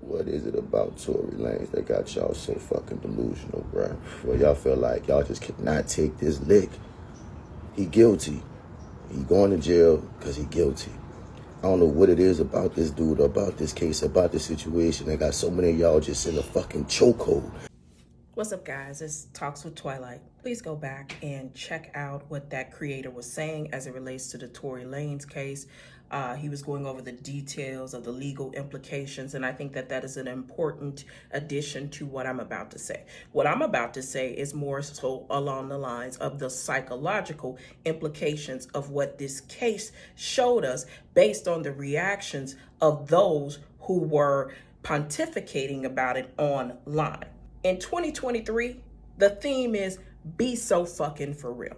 What is it about Tory Lanez that got y'all so fucking delusional, bruh? Well, y'all feel like y'all just cannot take this lick. He guilty. He going to jail because he guilty. I don't know what it is about this dude, about this case, about this situation that got so many of y'all just in a fucking chokehold. What's up, guys? It's Talks with Twilight. Please go back and check out what that creator was saying as it relates to the Tory Lanez case. He was going over the details of the legal implications, and I think that that is an important addition to what I'm about to say. What I'm about to say is more so along the lines of the psychological implications of what this case showed us based on the reactions of those who were pontificating about it online. In 2023, the theme is be so fucking for real.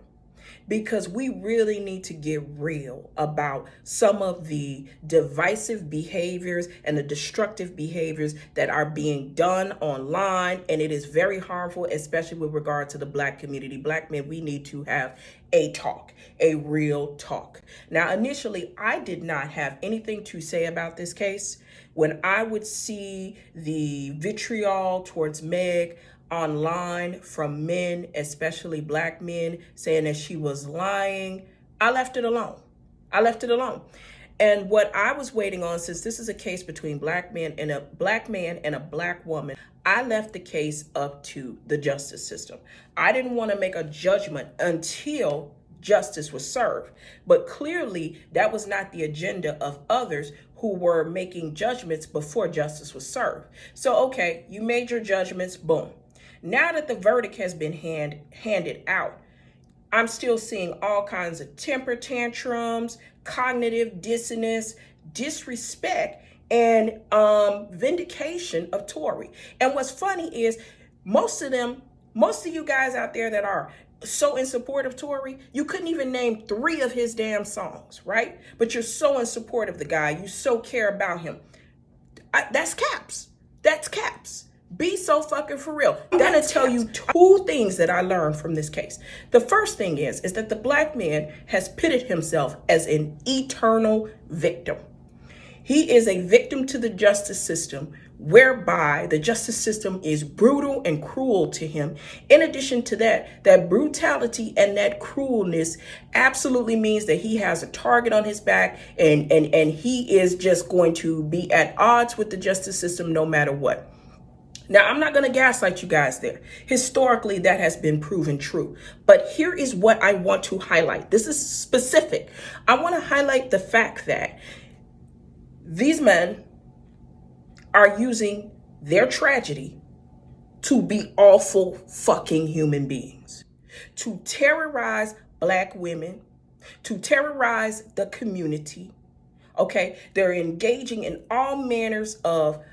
Because we really need to get real about some of the divisive behaviors and the destructive behaviors that are being done online. And it is very harmful, especially with regard to the Black community. Black men, we need to have a talk, a real talk. Now, initially, I did not have anything to say about this case. When I would see the vitriol towards Meg online from men, especially Black men, saying that she was lying, I left it alone. And what I was waiting on, since this is a case between Black men and a Black man and a Black woman, I left the case up to the justice system. I didn't want to make a judgment until justice was served. But clearly, that was not the agenda of others who were making judgments before justice was served. So, okay, you made your judgments, boom. Now that the verdict has been handed out, I'm still seeing all kinds of temper tantrums, cognitive dissonance, disrespect, and vindication of Tory. And what's funny is most of you guys out there that are so in support of Tory, you couldn't even name 3 of his damn songs, right? But you're so in support of the guy. You so care about him. That's caps. That's caps. Be so fucking for real. I'm gonna tell you 2 things that I learned from this case. The first thing is that the Black man has pitted himself as an eternal victim. He is a victim to the justice system, whereby the justice system is brutal and cruel to him. In addition to that, that brutality and that cruelness absolutely means that he has a target on his back, and he is just going to be at odds with the justice system no matter what. Now, I'm not going to gaslight you guys there. Historically, that has been proven true. But here is what I want to highlight. This is specific. I want to highlight the fact that these men are using their tragedy to be awful fucking human beings, to terrorize Black women, to terrorize the community. Okay, they're engaging in all manners of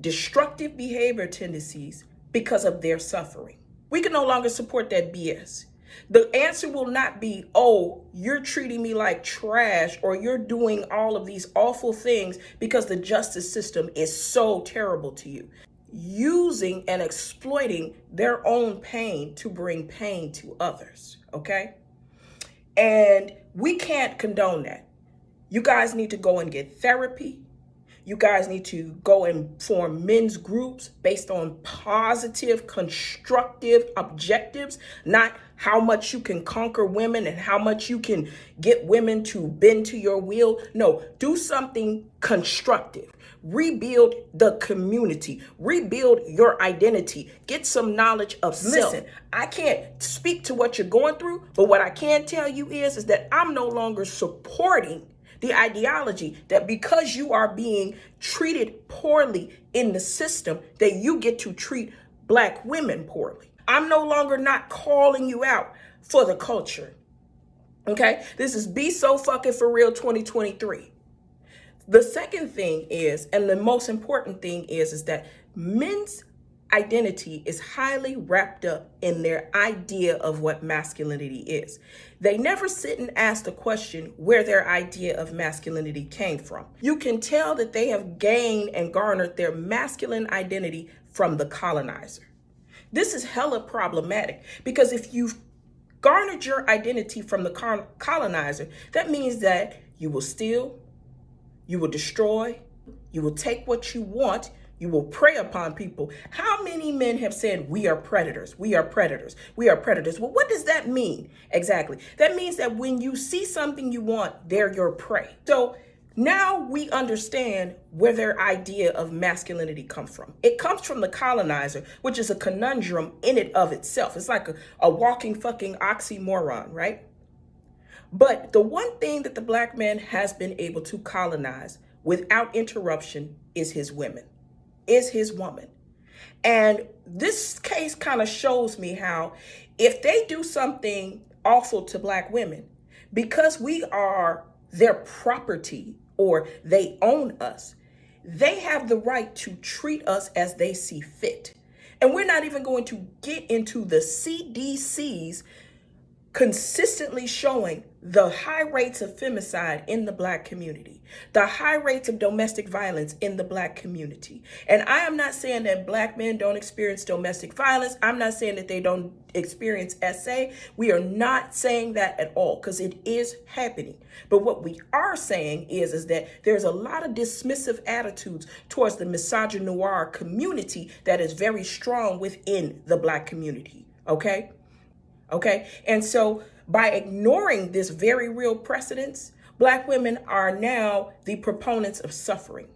destructive behavior tendencies because of their suffering. We can no longer support that BS. The answer will not be, oh, you're treating me like trash, or you're doing all of these awful things because the justice system is so terrible to you. Using and exploiting their own pain to bring pain to others, okay? And we can't condone that. You guys need to go and get therapy. You guys need to go and form men's groups based on positive, constructive objectives, not how much you can conquer women and how much you can get women to bend to your will. No, do something constructive. Rebuild the community. Rebuild your identity. Get some knowledge of self. Listen, I can't speak to what you're going through, but what I can tell you is that I'm no longer supporting the ideology that because you are being treated poorly in the system, that you get to treat Black women poorly. I'm no longer not calling you out for the culture. Okay? This is Be So Fucking For Real 2023. The second thing is, and the most important thing is that men's identity is highly wrapped up in their idea of what masculinity is. They never sit and ask the question where their idea of masculinity came from. You can tell that they have gained and garnered their masculine identity from the colonizer. This is hella problematic because if you've garnered your identity from the colonizer, that means that you will steal, you will destroy, you will take what you want, You will prey upon people. How many men have said, we are predators, we are predators, we are predators? Well, what does that mean exactly? That means that when you see something you want, they're your prey. So now we understand where their idea of masculinity comes from. It comes from the colonizer, which is a conundrum in and of itself. It's like a walking fucking oxymoron, right? But the one thing that the black man has been able to colonize without interruption is his women. Is his woman. And this case kind of shows me how if they do something awful to black women, because we are their property or they own us, they have the right to treat us as they see fit. And we're not even going to get into the CDC's consistently showing the high rates of femicide in the black community, the high rates of domestic violence in the black community. And I am not saying that black men don't experience domestic violence. I'm not saying that they don't experience SA. We are not saying that at all, because it is happening. But what we are saying is that there's a lot of dismissive attitudes towards the misogynoir community that is very strong within the black community, okay? Okay, and so by ignoring this very real precedence, black women are now the proponents of suffering.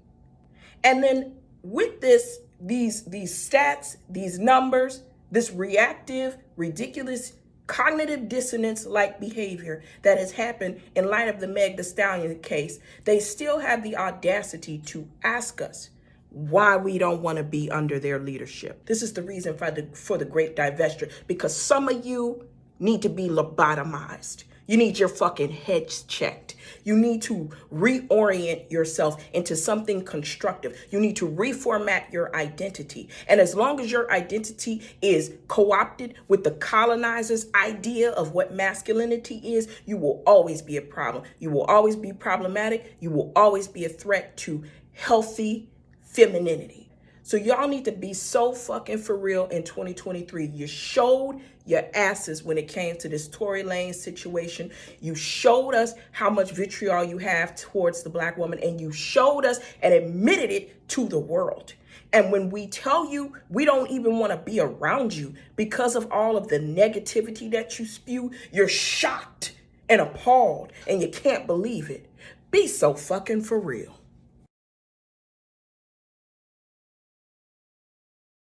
And then with these stats, these numbers, this reactive, ridiculous, cognitive dissonance-like behavior that has happened in light of the Megan The Stallion case, they still have the audacity to ask us why we don't want to be under their leadership. This is the reason for the great divestiture, because some of you need to be lobotomized. You need your fucking heads checked. You need to reorient yourself into something constructive. You need to reformat your identity. And as long as your identity is co-opted with the colonizer's idea of what masculinity is, you will always be a problem. You will always be problematic. You will always be a threat to healthy femininity. So y'all need to be so fucking for real in 2023. You showed your asses when it came to this Tory Lanez situation. You showed us how much vitriol you have towards the black woman, and you showed us and admitted it to the world. And when we tell you we don't even want to be around you because of all of the negativity that you spew, you're shocked and appalled and you can't believe it. Be so fucking for real.